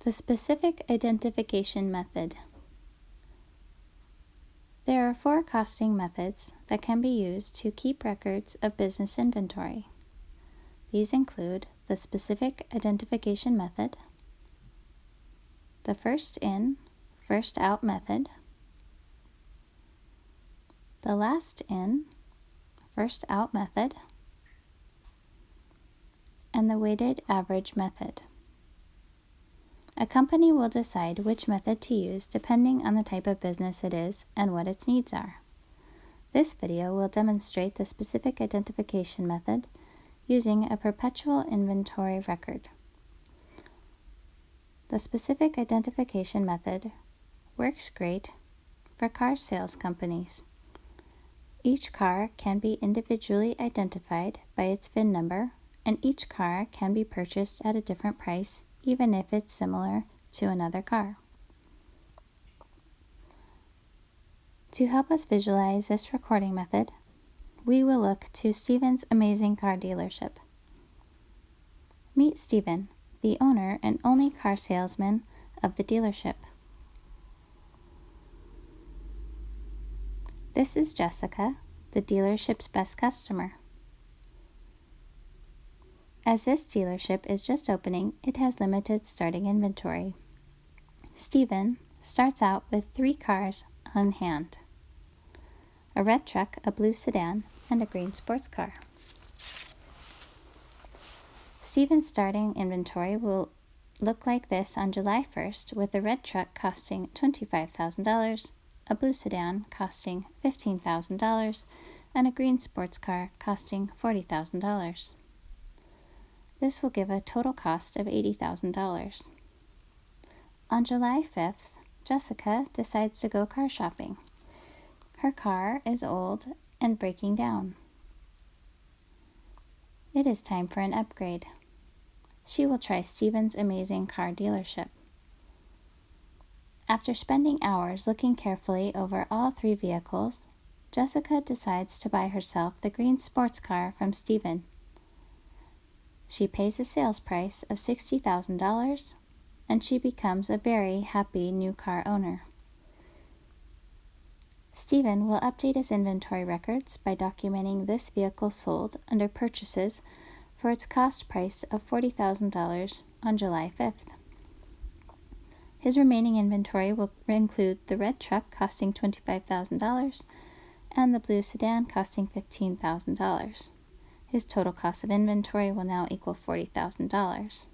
The specific identification method. There are 4 costing methods that can be used to keep records of business inventory. These include the specific identification method, the first in, first out method, the last in, first out method, and the weighted average method. A company will decide which method to use depending on the type of business it is and what its needs are. This video will demonstrate the specific identification method using a perpetual inventory record. The specific identification method works great for car sales companies. Each car can be individually identified by its VIN number, and each car can be purchased at a different price even if it's similar to another car. To help us visualize this recording method, we will look to Stephen's Amazing Car Dealership. Meet Stephen, the owner and only car salesman of the dealership. This is Jessica, the dealership's best customer. As this dealership is just opening, it has limited starting inventory. Stephen starts out with 3 cars on hand: a red truck, a blue sedan, and a green sports car. Stephen's starting inventory will look like this on July 1st, with a red truck costing $25,000, a blue sedan costing $15,000, and a green sports car costing $40,000. This will give a total cost of $80,000. On July 5th, Jessica decides to go car shopping. Her car is old and breaking down. It is time for an upgrade. She will try Stephen's Amazing Car Dealership. After spending hours looking carefully over all 3 vehicles, Jessica decides to buy herself the green sports car from Stephen. She pays a sales price of $60,000, and she becomes a very happy new car owner. Stephen will update his inventory records by documenting this vehicle sold under purchases for its cost price of $40,000 on July 5th. His remaining inventory will include the red truck costing $25,000 and the blue sedan costing $15,000. His total cost of inventory will now equal $40,000.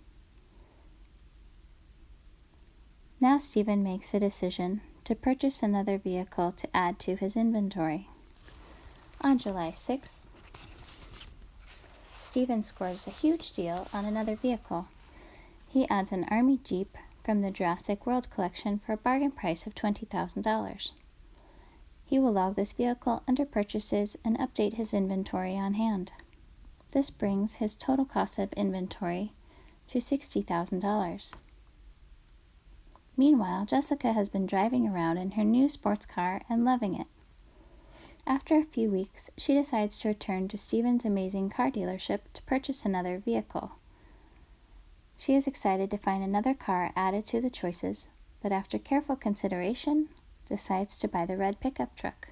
Now Stephen makes a decision to purchase another vehicle to add to his inventory. On July 6th, Stephen scores a huge deal on another vehicle. He adds an Army Jeep from the Jurassic World collection for a bargain price of $20,000. He will log this vehicle under purchases and update his inventory on hand. This brings his total cost of inventory to $60,000. Meanwhile, Jessica has been driving around in her new sports car and loving it. After a few weeks, she decides to return to Stephen's Amazing Car Dealership to purchase another vehicle. She is excited to find another car added to the choices, but after careful consideration, decides to buy the red pickup truck.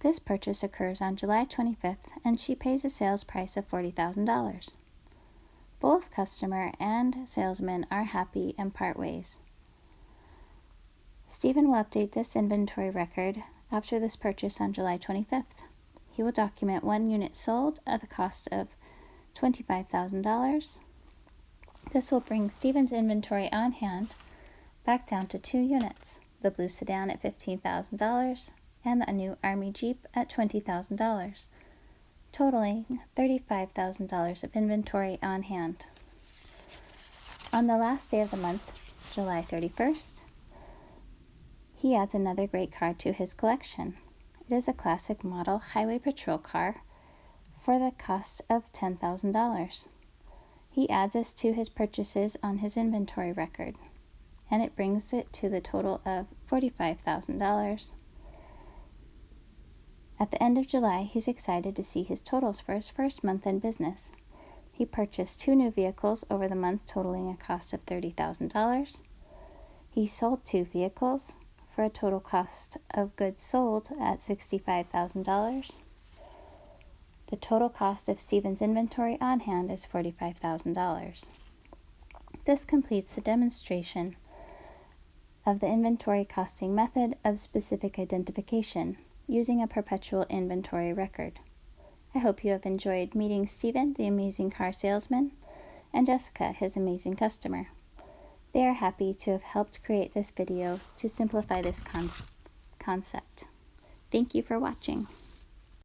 This purchase occurs on July 25th, and she pays a sales price of $40,000. Both customer and salesman are happy and part ways. Stephen will update this inventory record after this purchase on July 25th. He will document 1 unit sold at the cost of $25,000. This will bring Stephen's inventory on hand back down to 2 units, the blue sedan at $15,000 and a new Army Jeep at $20,000, totaling $35,000 of inventory on hand. On the last day of the month, July 31st, he adds another great car to his collection. It is a classic model highway patrol car for the cost of $10,000. He adds this to his purchases on his inventory record, and it brings it to the total of $45,000. At the end of July, he's excited to see his totals for his first month in business. He purchased 2 new vehicles over the month, totaling a cost of $30,000. He sold 2 vehicles for a total cost of goods sold at $65,000. The total cost of Stephen's inventory on hand is $45,000. This completes the demonstration of the inventory costing method of specific identification using a perpetual inventory record. I hope you have enjoyed meeting Stephen, the amazing car salesman, and Jessica, his amazing customer. They are happy to have helped create this video to simplify this concept. Thank you for watching.